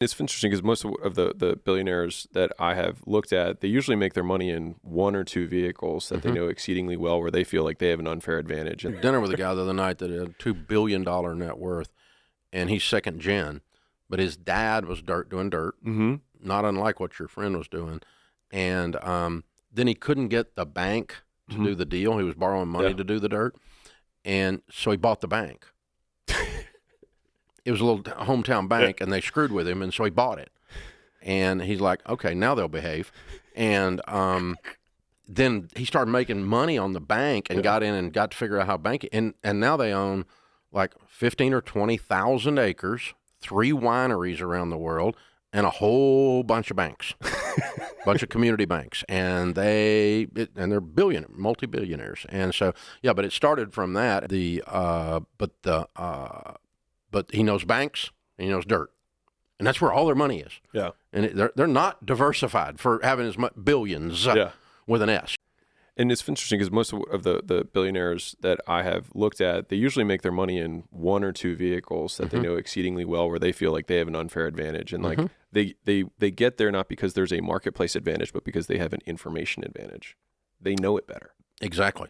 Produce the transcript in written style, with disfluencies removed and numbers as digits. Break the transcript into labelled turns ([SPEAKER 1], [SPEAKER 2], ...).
[SPEAKER 1] It's interesting because most of the billionaires that I have looked at, they usually make their money in one or two vehicles that they know exceedingly well, where they feel like they have an unfair advantage. And
[SPEAKER 2] Dinner with a guy the other night that had a $2 billion net worth, and he's second gen, but his dad was doing dirt, not unlike what your friend was doing. And then he couldn't get the bank to do the deal. He was borrowing money to do the dirt. And so he bought the bank. It was a little hometown bank, and they screwed with him, and so he bought it. And he's like, okay, now they'll behave. And then he started making money on the bank and got in and got to figure out how banking. And now they own like 15 or 20,000 acres, 3 wineries around the world, and a whole bunch of banks, bunch of community banks. And they're multi-billionaires. And so, yeah, but it started from that. But he knows banks, and he knows dirt, and that's where all their money is.
[SPEAKER 1] yeah,
[SPEAKER 2] And they're not diversified for having as much billions with an S.
[SPEAKER 1] and it's interesting because most of the billionaires that I have looked at, they usually make their money in one or two vehicles that they know exceedingly well, where they feel like they have an unfair advantage. And like they get there not because there's a marketplace advantage, but because they have an information advantage. They know it better.
[SPEAKER 2] Exactly.